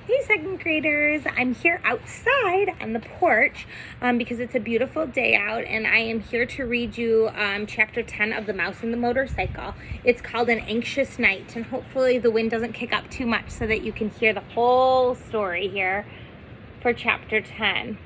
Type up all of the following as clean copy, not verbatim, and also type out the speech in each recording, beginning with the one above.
Hey second graders, I'm here outside on the porch because it's a beautiful day out, and I am here to read you chapter 10 of The Mouse and the Motorcycle. It's called An Anxious Night, and hopefully the wind doesn't kick up too much so that you can hear the whole story here for chapter 10.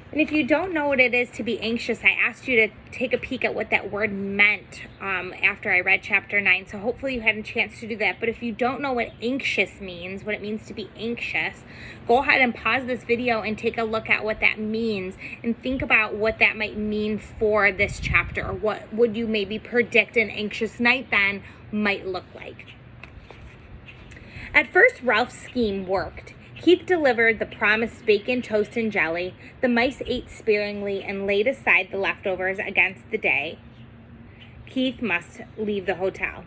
And if you don't know what it is to be anxious, I asked you to take a peek at what that word meant after I read chapter 9. So hopefully you had a chance to do that. But if you don't know what anxious means, what it means to be anxious, go ahead and pause this video and take a look at what that means and think about what that might mean for this chapter. What would you maybe predict an anxious night then might look like? At first, Ralph's scheme worked. Keith delivered the promised bacon, toast, and jelly. The mice ate sparingly and laid aside the leftovers against the day Keith must leave the hotel.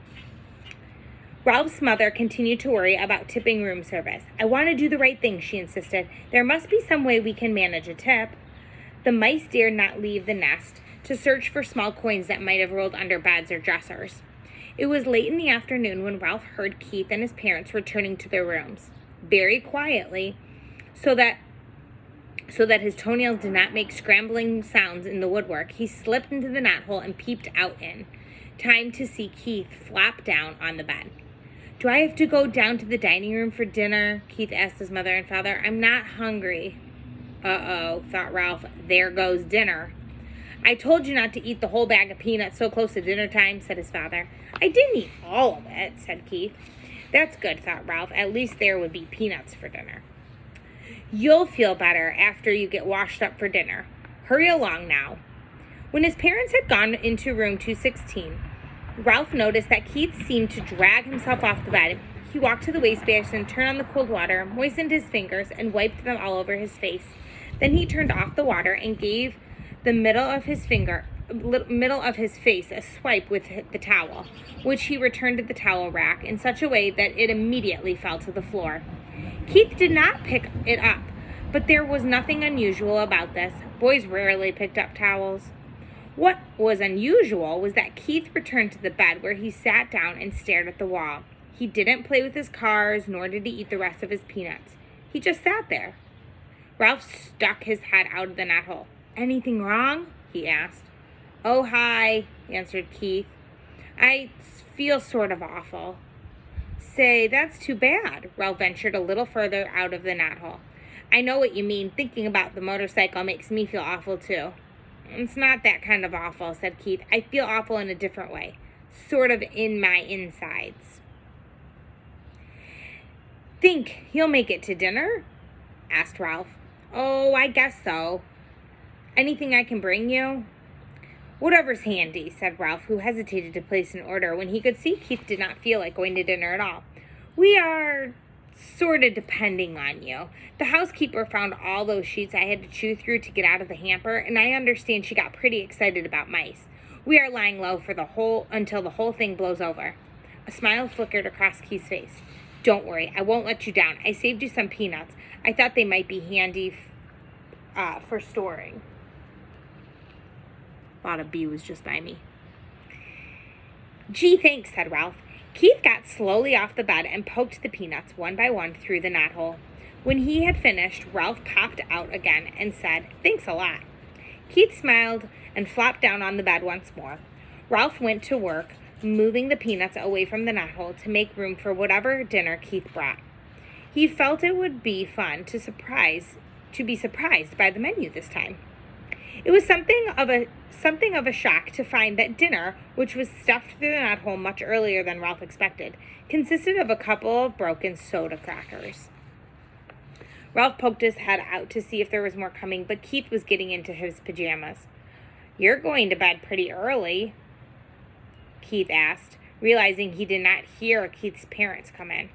Ralph's mother continued to worry about tipping room service. "I want to do the right thing," she insisted. "There must be some way we can manage a tip." The mice dared not leave the nest to search for small coins that might have rolled under beds or dressers. It was late in the afternoon when Ralph heard Keith and his parents returning to their rooms. Very quietly, so that his toenails did not make scrambling sounds in the woodwork, he slipped into the knothole and peeped out in time to see Keith flop down on the bed. "Do I have to go down to the dining room for dinner?" Keith asked his mother and father. "I'm not hungry." "Uh-oh," thought Ralph. "There goes dinner." "I told you not to eat the whole bag of peanuts so close to dinner time," said his father. "I didn't eat all of it," said Keith. "That's good," thought Ralph. "At least there would be peanuts for dinner." "You'll feel better after you get washed up for dinner. Hurry along now." When his parents had gone into room 216, Ralph noticed that Keith seemed to drag himself off the bed. He walked to the waste basin, turned on the cold water, moistened his fingers, and wiped them all over his face. Then he turned off the water and gave the middle of his face a swipe with the towel, which he returned to the towel rack in such a way that it immediately fell to the floor. Keith did not pick it up, but there was nothing unusual about this. Boys rarely picked up towels. What was unusual was that Keith returned to the bed, where he sat down and stared at the wall. He didn't play with his cars, nor did he eat the rest of his peanuts. He just sat there. Ralph stuck his head out of the knothole. "Anything wrong?" he asked. "Oh, hi," answered Keith. "I feel sort of awful." "Say, that's too bad." Ralph ventured a little further out of the knothole. "I know what you mean. Thinking about the motorcycle makes me feel awful, too." "It's not that kind of awful," said Keith. "I feel awful in a different way. Sort of in my insides." "Think you'll make it to dinner?" asked Ralph. "Oh, I guess so. Anything I can bring you?" "Whatever's handy," said Ralph, who hesitated to place an order when he could see Keith did not feel like going to dinner at all. "We are sort of depending on you. The housekeeper found all those sheets I had to chew through to get out of the hamper, and I understand she got pretty excited about mice. We are lying low for until the whole thing blows over." A smile flickered across Keith's face. "Don't worry, I won't let you down. I saved you some peanuts. I thought they might be handy for storing." Thought a bee was just by me. "Gee, thanks," said Ralph. Keith got slowly off the bed and poked the peanuts one by one through the knothole. When he had finished, Ralph popped out again and said, "Thanks a lot." Keith smiled and flopped down on the bed once more. Ralph went to work, moving the peanuts away from the knothole to make room for whatever dinner Keith brought. He felt it would be fun to be surprised by the menu this time. It was something of a shock to find that dinner, which was stuffed through the knothole much earlier than Ralph expected, consisted of a couple of broken soda crackers. Ralph poked his head out to see if there was more coming, but Keith was getting into his pajamas. "You're going to bed pretty early?" Keith asked, realizing he did not hear Keith's parents come in.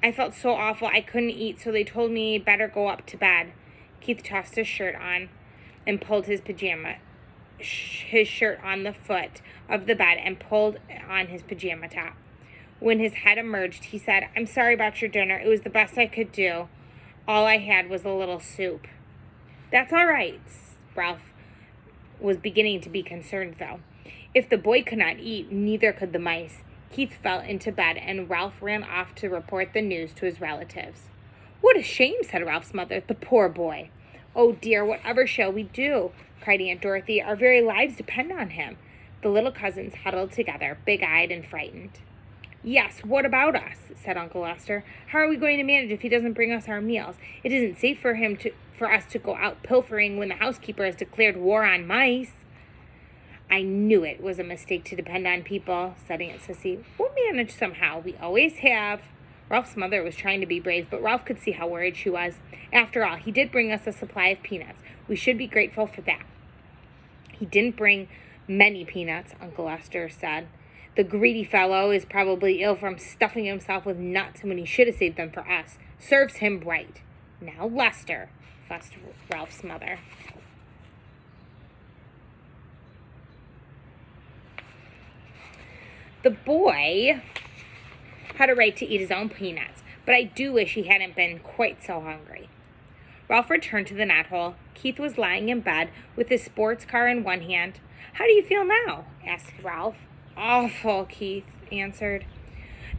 "I felt so awful I couldn't eat, so they told me better go up to bed." Keith tossed his shirt on and pulled his shirt on the foot of the bed and pulled on his pajama top. When his head emerged, he said, "I'm sorry about your dinner. It was the best I could do. All I had was a little soup." "That's all right." Ralph was beginning to be concerned, though. If the boy could not eat, neither could the mice. Keith fell into bed, and Ralph ran off to report the news to his relatives. "What a shame," said Ralph's mother. "The poor boy." "Oh, dear, whatever shall we do?" cried Aunt Dorothy. "Our very lives depend on him." The little cousins huddled together, big-eyed and frightened. "Yes, what about us?" said Uncle Lester. "How are we going to manage if he doesn't bring us our meals? It isn't safe for us to go out pilfering when the housekeeper has declared war on mice." "I knew it was a mistake to depend on people," said Aunt Sissy. "We'll manage somehow. We always have." Ralph's mother was trying to be brave, but Ralph could see how worried she was. After all, he did bring us a supply of peanuts. We should be grateful for that. "He didn't bring many peanuts," Uncle Lester said. "The greedy fellow is probably ill from stuffing himself with nuts when he should have saved them for us. Serves him right." "Now, Lester," fussed Ralph's mother. The boy had a right to eat his own peanuts, but I do wish he hadn't been quite so hungry. Ralph returned to the knothole. Keith was lying in bed with his sports car in one hand. "How do you feel now?" asked Ralph. "Awful," Keith answered.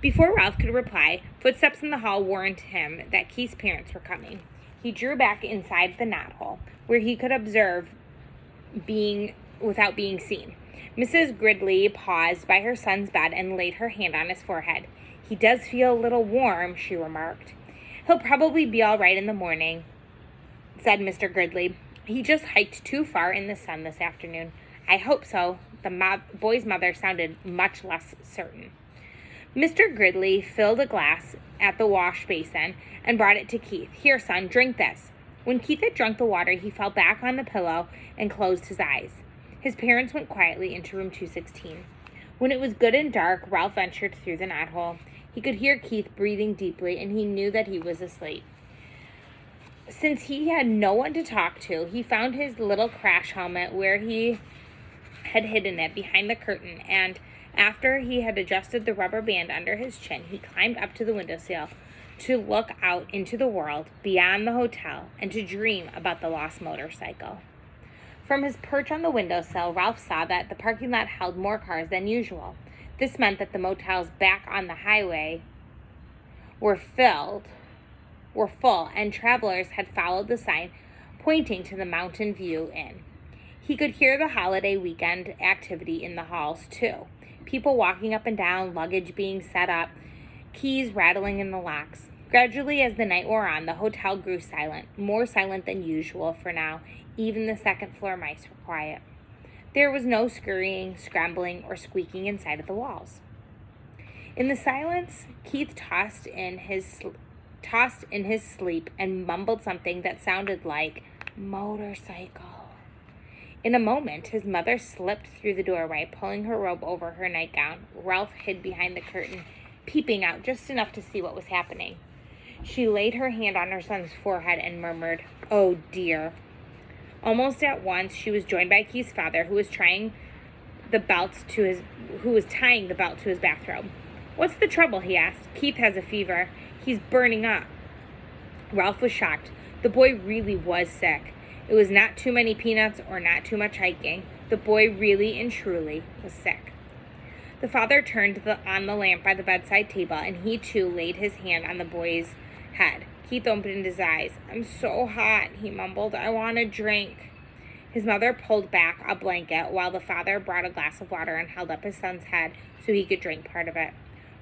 Before Ralph could reply, footsteps in the hall warned him that Keith's parents were coming. He drew back inside the knothole, where he could observe without being seen. Mrs. Gridley paused by her son's bed and laid her hand on his forehead. "He does feel a little warm," she remarked. "He'll probably be all right in the morning," said Mr. Gridley. "He just hiked too far in the sun this afternoon." "I hope so." The boy's mother sounded much less certain. Mr. Gridley filled a glass at the wash basin and brought it to Keith. "Here, son, drink this." When Keith had drunk the water, he fell back on the pillow and closed his eyes. His parents went quietly into room 216. When it was good and dark, Ralph ventured through the knothole. He could hear Keith breathing deeply, and he knew that he was asleep. Since he had no one to talk to, he found his little crash helmet where he had hidden it behind the curtain, and after he had adjusted the rubber band under his chin, he climbed up to the windowsill to look out into the world beyond the hotel and to dream about the lost motorcycle. From his perch on the windowsill, Ralph saw that the parking lot held more cars than usual. This meant that the motels back on the highway were full, and travelers had followed the sign pointing to the Mountain View Inn. He could hear the holiday weekend activity in the halls, too. People walking up and down, luggage being set up, keys rattling in the locks. Gradually, as the night wore on, the hotel grew silent, more silent than usual for now. Even the second-floor mice were quiet. There was no scurrying, scrambling, or squeaking inside of the walls. In the silence, Keith tossed in his sleep and mumbled something that sounded like motorcycle. In a moment, his mother slipped through the doorway, pulling her robe over her nightgown. Ralph hid behind the curtain, peeping out just enough to see what was happening. She laid her hand on her son's forehead and murmured, "Oh, dear." Almost at once, she was joined by Keith's father, who was tying the belt to his bathrobe. "What's the trouble?" he asked. "Keith has a fever. He's burning up." Ralph was shocked. The boy really was sick. It was not too many peanuts or not too much hiking. The boy really and truly was sick. The father turned on the lamp by the bedside table, and he too laid his hand on the boy's head. Keith opened his eyes. "I'm so hot," he mumbled. "I want a drink." His mother pulled back a blanket while the father brought a glass of water and held up his son's head so he could drink part of it.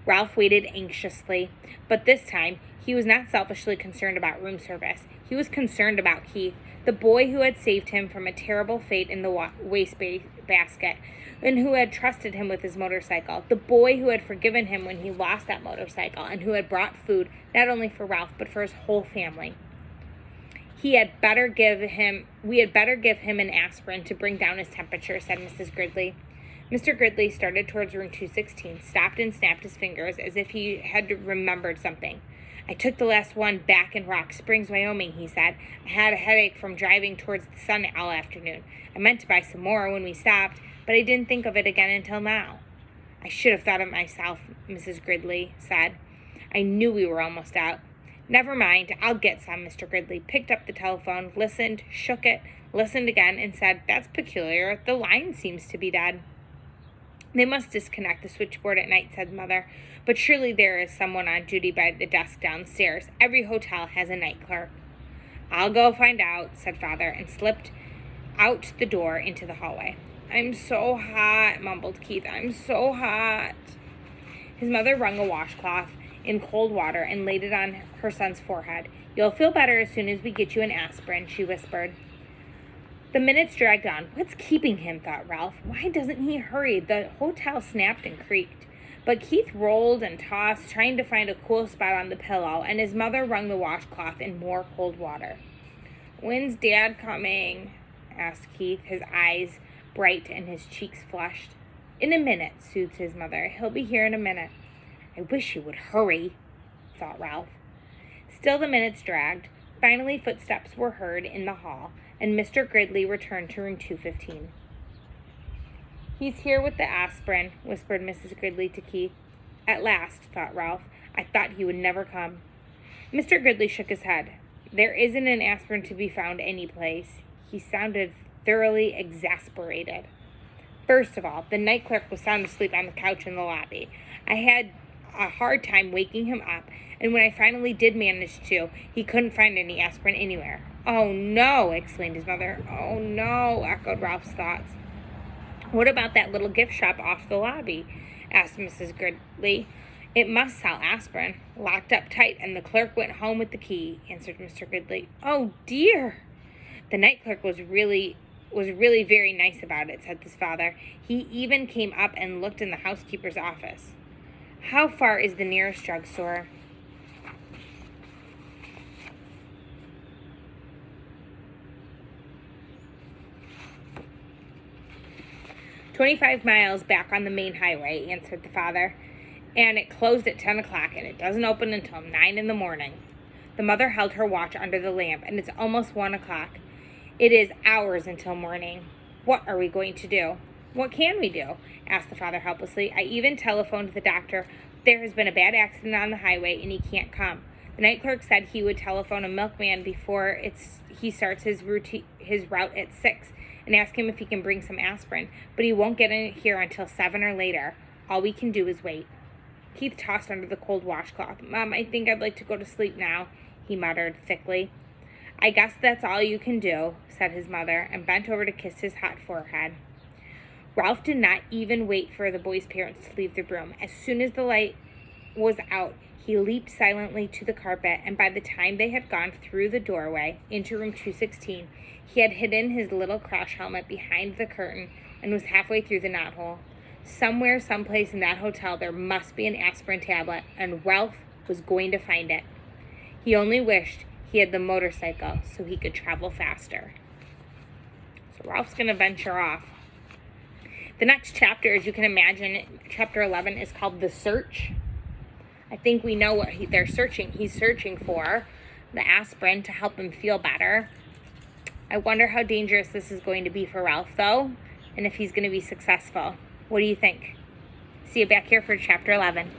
Ralph waited anxiously, but this time he was not selfishly concerned about room service. He was concerned about Keith, the boy who had saved him from a terrible fate in the wastebasket, and who had trusted him with his motorcycle, the boy who had forgiven him when he lost that motorcycle, and who had brought food not only for Ralph but for his whole family. We had better give him an aspirin to bring down his temperature," said Mrs. Gridley. Mr. Gridley started towards room 216, stopped and snapped his fingers as if he had remembered something. "I took the last one back in Rock Springs, Wyoming," he said. "I had a headache from driving towards the sun all afternoon. I meant to buy some more when we stopped, but I didn't think of it again until now." "I should have thought of it myself," Mrs. Gridley said. "I knew we were almost out." "Never mind, I'll get some." Mr. Gridley picked up the telephone, listened, shook it, listened again, and said, "That's peculiar. The line seems to be dead." They must disconnect the switchboard at night, said Mother. But surely there is someone on duty by the desk downstairs. Every hotel has a night clerk. I'll go find out, said Father, and slipped out the door into the hallway. I'm so hot, mumbled Keith. I'm so hot. His mother wrung a washcloth in cold water and laid it on her son's forehead. You'll feel better as soon as we get you an aspirin, she whispered. The minutes dragged on. What's keeping him, thought Ralph. Why doesn't he hurry? The hotel snapped and creaked. But Keith rolled and tossed, trying to find a cool spot on the pillow, and his mother wrung the washcloth in more cold water. When's Dad coming? Asked Keith, his eyes bright and his cheeks flushed. In a minute, soothed his mother. He'll be here in a minute. I wish he would hurry, thought Ralph. Still the minutes dragged. Finally, footsteps were heard in the hall, and Mr. Gridley returned to room 215. He's here with the aspirin, whispered Mrs. Gridley to Keith. At last, thought Ralph. I thought he would never come. Mr. Gridley shook his head. There isn't an aspirin to be found any place. He sounded thoroughly exasperated. First of all, the night clerk was sound asleep on the couch in the lobby. I had a hard time waking him up, and when I finally did manage to, he couldn't find any aspirin anywhere. Oh, no, exclaimed his mother. Oh, no, echoed Ralph's thoughts. What about that little gift shop off the lobby? Asked Mrs. Gridley. It must sell aspirin. Locked up tight, and the clerk went home with the key, answered Mr. Gridley. Oh, dear. The night clerk was really very nice about it, said his father. He even came up and looked in the housekeeper's office. How far is the nearest drugstore? "25 miles back on the main highway," answered the father. "And it closed at 10 o'clock, and it doesn't open until 9 in the morning. The mother held her watch under the lamp, and it's almost 1 o'clock. It is hours until morning. What are we going to do?" "What can we do?" asked the father helplessly. "I even telephoned the doctor. There has been a bad accident on the highway, and he can't come. The night clerk said he would telephone a milkman before he starts his route at 6 and ask him if he can bring some aspirin, but he won't get in here until 7 or later. All we can do is wait." Keith tossed under the cold washcloth. "Mom, I think I'd like to go to sleep now," he muttered thickly. "I guess that's all you can do," said his mother, and bent over to kiss his hot forehead. Ralph did not even wait for the boy's parents to leave the room. As soon as the light was out, he leaped silently to the carpet, and by the time they had gone through the doorway into room 216, he had hidden his little crash helmet behind the curtain and was halfway through the knothole. Somewhere, someplace in that hotel, there must be an aspirin tablet, and Ralph was going to find it. He only wished he had the motorcycle so he could travel faster. So Ralph's going to venture off. The next chapter, as you can imagine, chapter 11, is called The Search. I think we know what they're searching. He's searching for the aspirin to help him feel better. I wonder how dangerous this is going to be for Ralph, though, and if he's going to be successful. What do you think? See you back here for chapter 11.